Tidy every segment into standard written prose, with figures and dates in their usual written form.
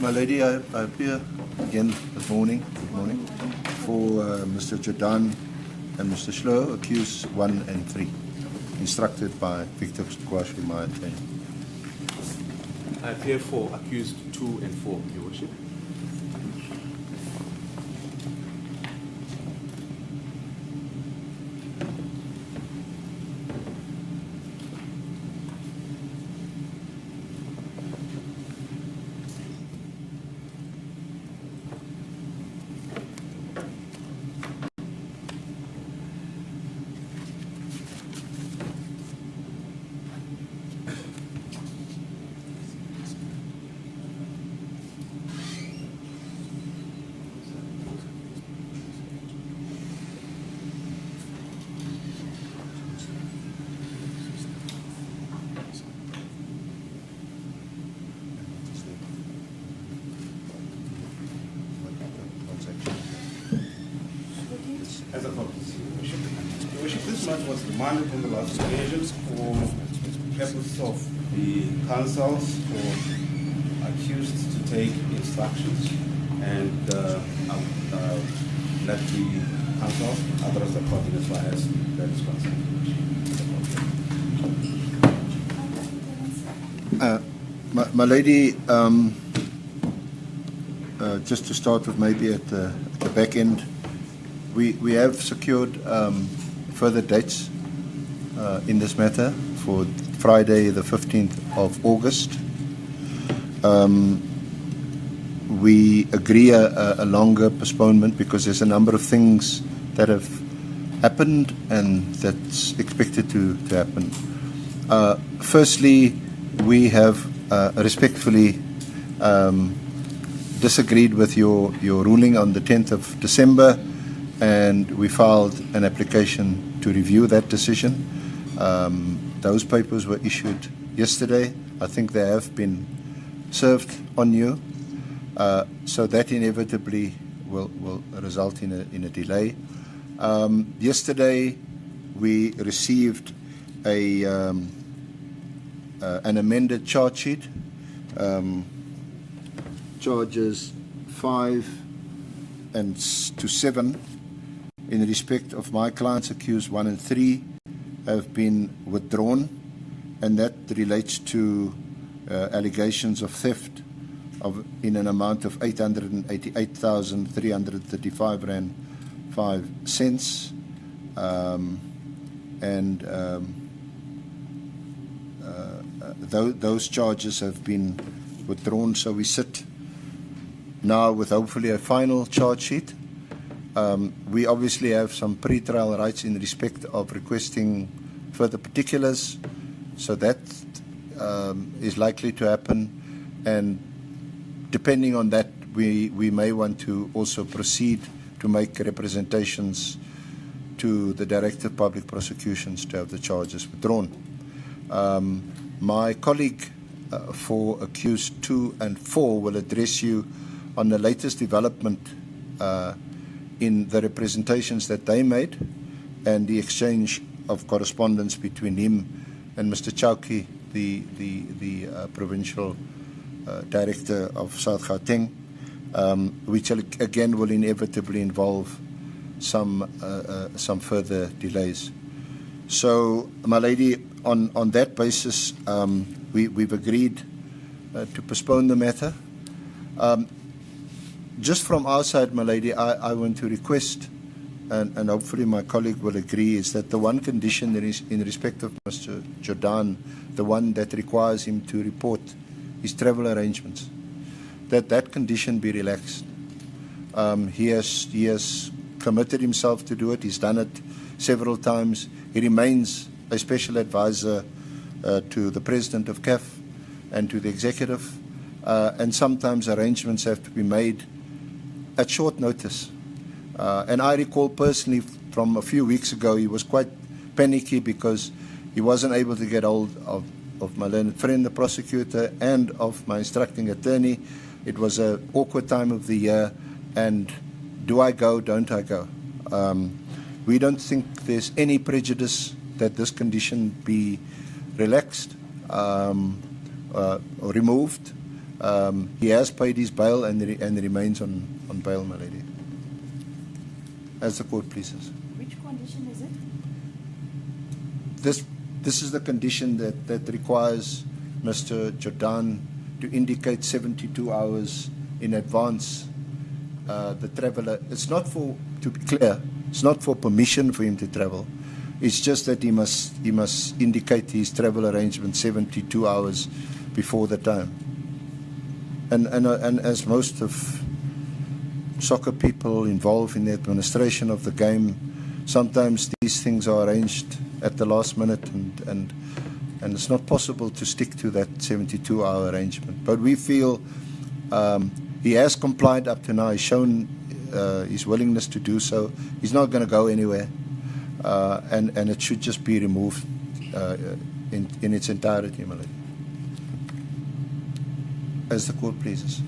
My lady, I appear again this morning. Good morning. For Mr. Jordaan and Mr. Schlo, accused 1 and 3, instructed by Victor Kwashi, my attorney. I appear for accused 2 and 4, Your Worship. As a purpose, Your Worship, this matter was remanded on the last occasions for purpose of the counsels for accused to take instructions, and I would let the counsel address the court as far as that is concerned. My lady, just to start with, maybe at the back end, we have secured further dates in this matter for Friday, the 15th of August. We agree a longer postponement because there's a number of things that have happened and that's expected to happen. Firstly, we have respectfully disagreed with your ruling on the 10th of December, and we filed an application to review that decision. Those papers were issued yesterday. I think they have been served on you, so that inevitably will result in a delay. Yesterday, we received an amended charge sheet. Charges 5 to 7 in respect of my clients accused 1 and 3 have been withdrawn, and that relates to allegations of theft in an amount of 888,335 rand 5 cents, and those charges have been withdrawn. So we sit now with hopefully a final charge sheet. We obviously have some pre-trial rights in respect of requesting further particulars, so that is likely to happen, and depending on that, we may want to also proceed to make representations to the Director of Public Prosecutions to have the charges withdrawn. My colleague for accused 2 and 4 will address you on the latest development in the representations that they made and the exchange of correspondence between him and Mr. Chowki, the provincial director of South Gauteng, which again will inevitably involve some further delays. So, my lady, on that basis, we've agreed to postpone the matter. Just from our side, my lady, I want to request, and hopefully my colleague will agree, is that the one condition that is in respect of Mr. Jordaan, the one that requires him to report his travel arrangements, that condition be relaxed. He has committed himself to do it. He's done it several times. He remains a special advisor to the president of CAF and to the executive, and sometimes arrangements have to be made at short notice. And I recall personally from a few weeks ago, he was quite panicky because he wasn't able to get hold of my learned friend, the prosecutor, and of my instructing attorney. It was an awkward time of the year, and do I go, don't I go? We don't think there's any prejudice that this condition be relaxed or removed. He has paid his bail and remains on bail, my lady. As the court pleases. Which condition is it? This is the condition that requires Mr. Jordaan to indicate 72 hours in advance the traveller. It's not for, to be clear, it's not for permission for him to travel. It's just that he must indicate his travel arrangement 72 hours before the time. And as most of soccer people involved in the administration of the game, sometimes these things are arranged at the last minute, and it's not possible to stick to that 72-hour arrangement. But we feel he has complied up to now. He's shown his willingness to do so. He's not going to go anywhere, and it should just be removed in its entirety, my lady. As the court pleases.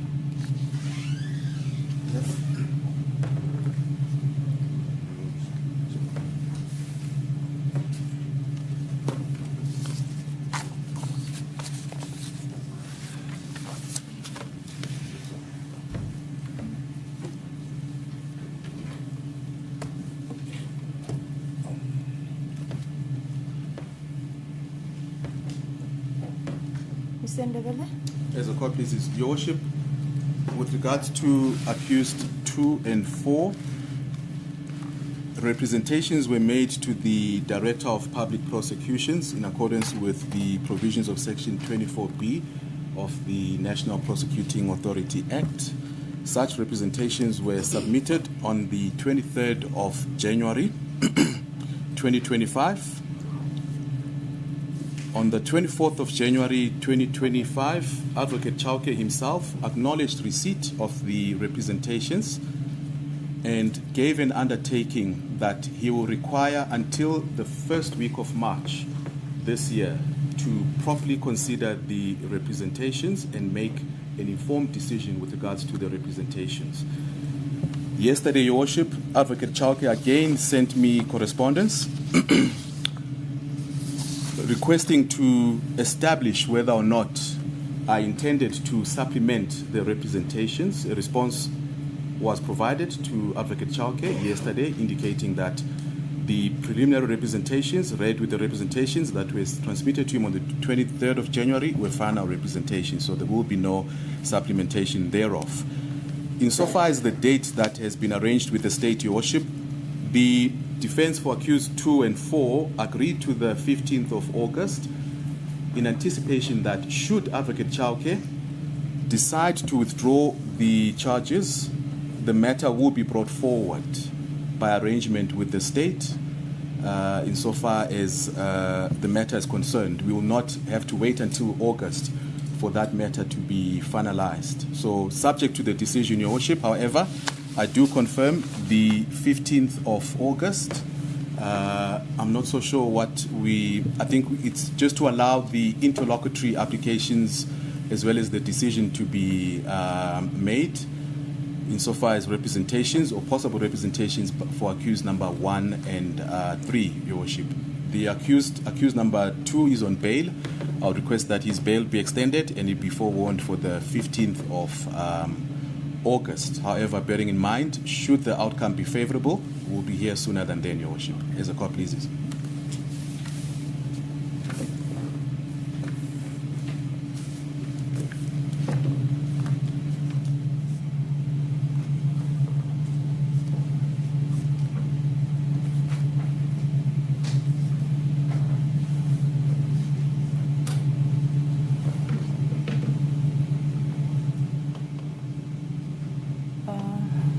Mr. Ndebele? As the court pleases, Your Worship, with regards to accused 2 and 4, representations were made to the Director of Public Prosecutions in accordance with the provisions of Section 24B of the National Prosecuting Authority Act. Such representations were submitted on the 23rd of January 2025. On the 24th of January 2025, Advocate Chauke himself acknowledged receipt of the representations and gave an undertaking that he will require until the first week of March this year to properly consider the representations and make an informed decision with regards to the representations. Yesterday, Your Worship, Advocate Chauke again sent me correspondence requesting to establish whether or not I intended to supplement the representations. A response was provided to Advocate Chauke yesterday indicating that the preliminary representations read with the representations that were transmitted to him on the 23rd of January were final representations, so there will be no supplementation thereof. Insofar as the date that has been arranged with the State, Your Worship, the defense for accused 2 and 4 agreed to the 15th of August in anticipation that should Advocate Chauke decide to withdraw the charges, the matter will be brought forward by arrangement with the State insofar as the matter is concerned. We will not have to wait until August for that matter to be finalized. So subject to the decision, Your Worship, however, I do confirm the 15th of August. I'm not so sure what I think it's just to allow the interlocutory applications as well as the decision to be made insofar as representations or possible representations for accused number 1 and 3, Your Worship. The accused number 2 is on bail. I'll request that his bail be extended and he be forewarned for the 15th of August. However, bearing in mind, should the outcome be favorable, we'll be here sooner than then, Your Worship, as the court pleases.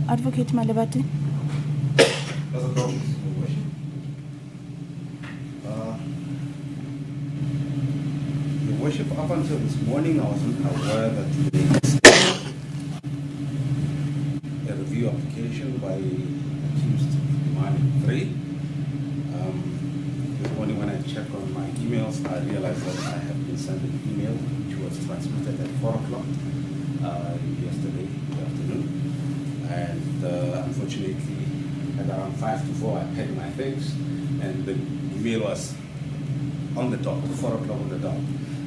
Advocate Malebati? As a court, Your Worship. Your Worship, up until this morning, I wasn't aware that there is a review application by accused demanding 3. This morning, when I checked on my emails, I realized that I have been sent an email which was transmitted at 4 o'clock yesterday afternoon. And unfortunately, at around 5 to 4, I packed my things, and the email was on the dot, 4 o'clock on the dot.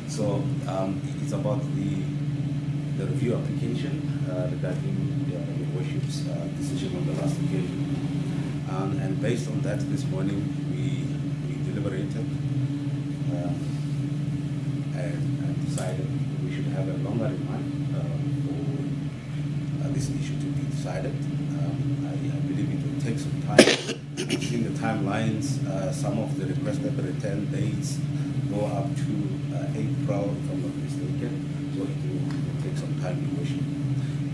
So it's about the the review application regarding your worship's decision on the last occasion. And based on that, this morning we deliberated and decided we should have a longer remand for this issue to be decided. I believe it will take some time. I've seen the timelines. Some of the requested return dates go up to April, if I'm not mistaken. So it will take some time to worship.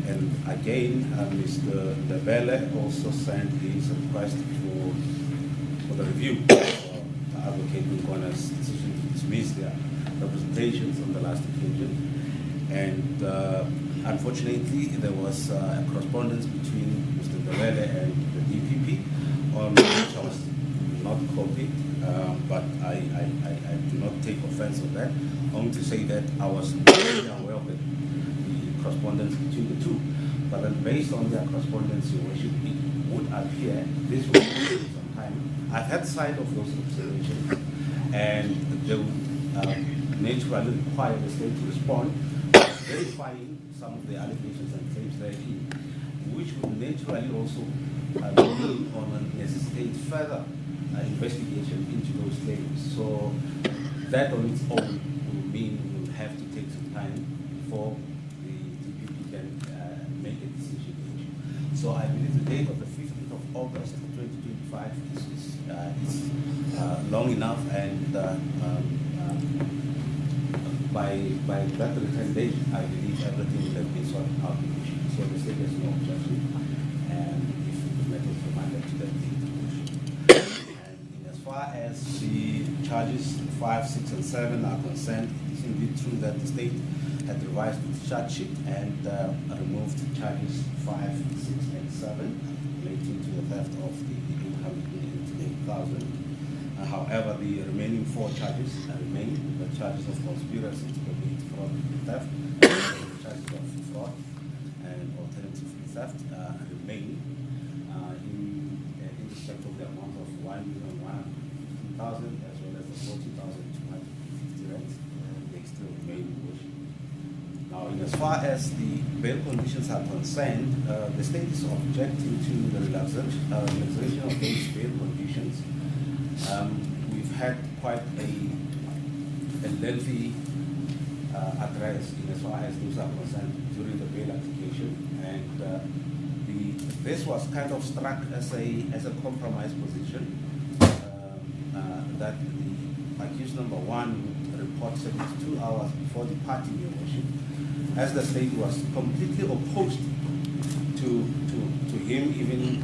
And again, Mr. Ndebele also sent his request for the review of Advocate Nkona's decision to dismiss their representations on the last occasion. And unfortunately, there was a correspondence between Mr. Ndebele and the DPP on which I was not copied, but I do not take offense on that. Only to say that I was very aware of the correspondence between the two. But then based on their correspondence, Your Worship, it would appear this will take some time. I've had sight of those observations, and they would naturally require the state to respond by verifying some of the allegations and claims therein, which would naturally also mean or necessitate further investigation into those claims. So that on its own will mean we will have to take some time before the DPP can make a decision. So I believe the date of the 15th of August 2025 is long enough, and by that return date, I believe everything will have been sorted out. So the state has no objection, and if the matter is remanded to that date. And as far as the charges 5, 6, and 7 are concerned, it is indeed true that the state had revised its charge sheet and removed charges 5, 6, and 7 relating to the theft of the 888,000. However, the remaining 4 charges remain: the charges of conspiracy to commit fraud and theft, the charges of fraud and alternative theft remain in respect of the amount of 1,150,000 as well as the 40,250 rands. They still remain in worship. Now, in as far as the bail conditions are concerned, the state is objecting to the relaxation of those bail conditions. We've had quite a lengthy address in as far as those are concerned during the bail application, and this was kind of struck as a compromise position that the accused number 1 would report 72 hours before departing Your Worship, as the state was completely opposed to him even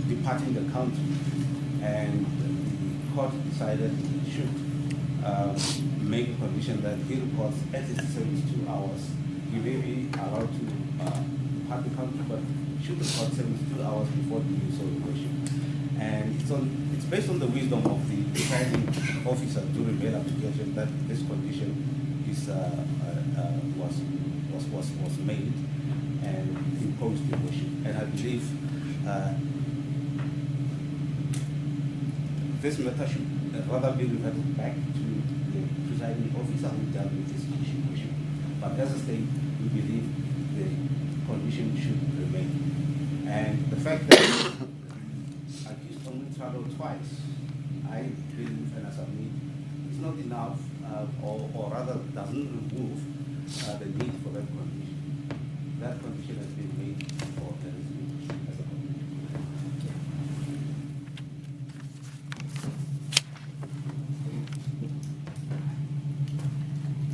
departing the country. And the court decided it should make a condition that he reports at least 72 hours. He may be allowed to depart the country, but should report 72 hours before doing so in worship. And it's based on the wisdom of the presiding officer during bail application that this condition is was made and imposed in worship. And I believe this matter should rather be reverted back to the presiding officer who dealt with this issue. But as a state, we believe the condition should remain. And the fact that accused only traveled twice, I believe, and I submit, is not enough, or rather doesn't remove the need for that condition. That condition has been made for the as a condition.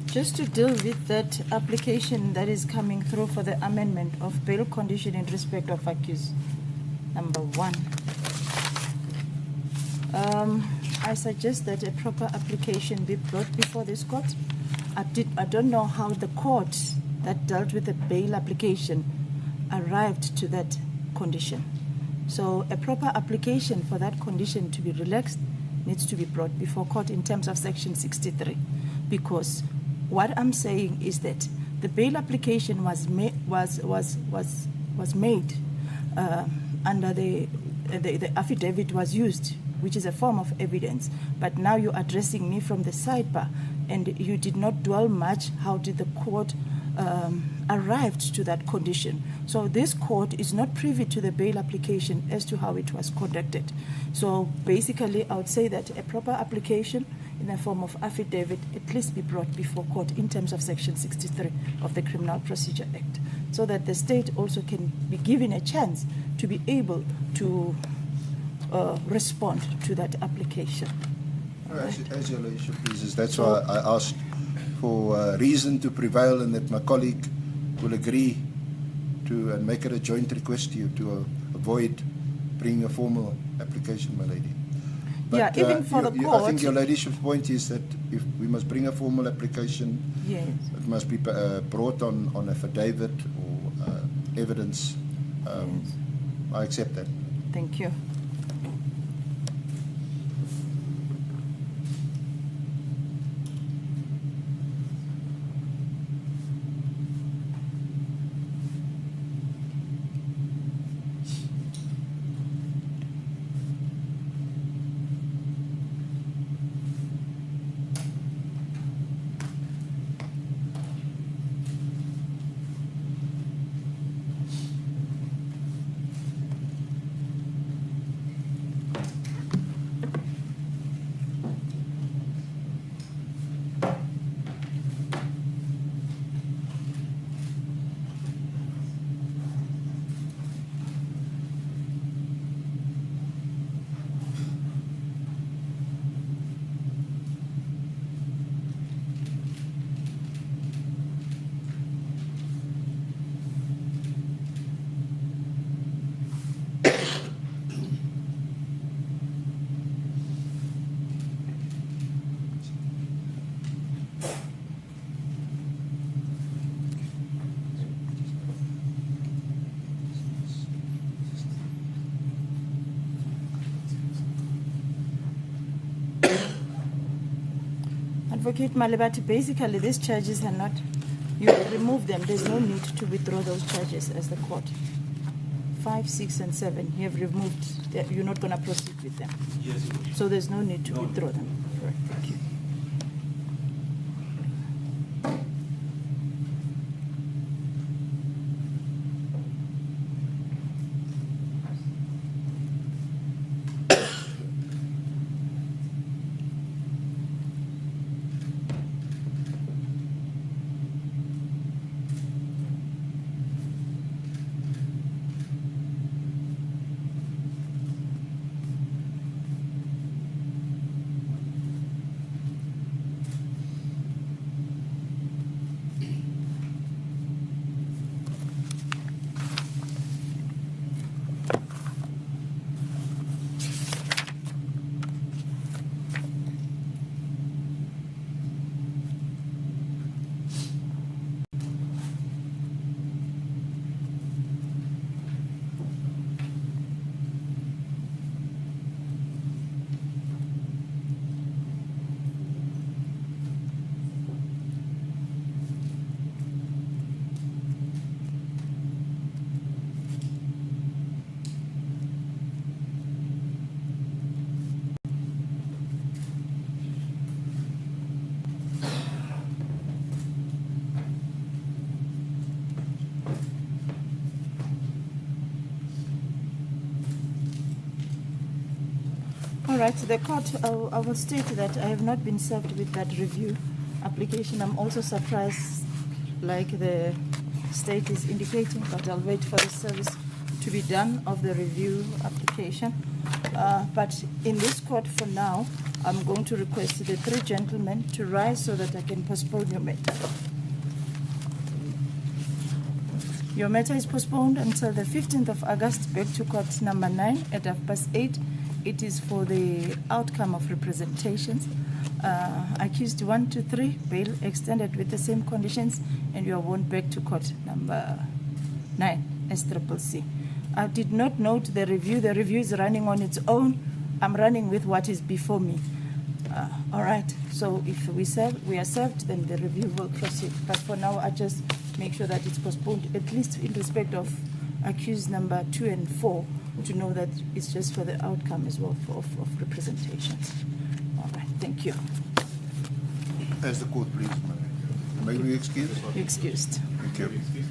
Just to deal with that application that is coming through for the amendment of bail condition in respect of accused number 1. I suggest that a proper application be brought before this court. I don't know how the court that dealt with the bail application arrived to that condition. So a proper application for that condition to be relaxed needs to be brought before court in terms of Section 63, because what I'm saying is that the bail application was made under the affidavit was used which is a form of evidence. But now you're addressing me from the sidebar, and you did not dwell much. How did the court arrived to that condition? So this court is not privy to the bail application as to how it was conducted. So basically, I would say that a proper application in the form of affidavit at least be brought before court in terms of Section 63 of the Criminal Procedure Act, so that the state also can be given a chance to be able to respond to that application. As your Ladyship pleases, that's why I asked for reason to prevail, and that my colleague will agree to and make it a joint request to you to avoid bringing a formal application, my lady. But, yeah, even for the court. I think your Ladyship's point is that if we must bring a formal application, yes, it must be brought on affidavit or evidence. Yes. I accept that. Thank you. Advocate Malibati, basically these charges are not, you remove them, there's no need to withdraw those charges as the court. 5, 6, and 7, you have removed, you're not going to proceed with them. Yes, so there's no need to withdraw them. Right, thank you. All right, the court, I will state that I have not been served with that review application. I'm also surprised, like the state is indicating, but I'll wait for the service to be done of the review application. But in this court for now, I'm going to request the 3 gentlemen to rise so that I can postpone your matter. Your matter is postponed until the 15th of August, back to court number 9 at 8:30. It is for the outcome of representations. Accused 1 to 3, bail extended with the same conditions, and you are warned back to court number 9, SCCC. I did not note the review. The review is running on its own. I'm running with what is before me. All right, so if we are served, then the review will proceed. But for now, I just make sure that it's postponed, at least in respect of accused number 2 and 4, to know that it's just for the outcome as well of representation. All right, thank you. As the court, please. May we excuse? You're excused. Thank you. Excused.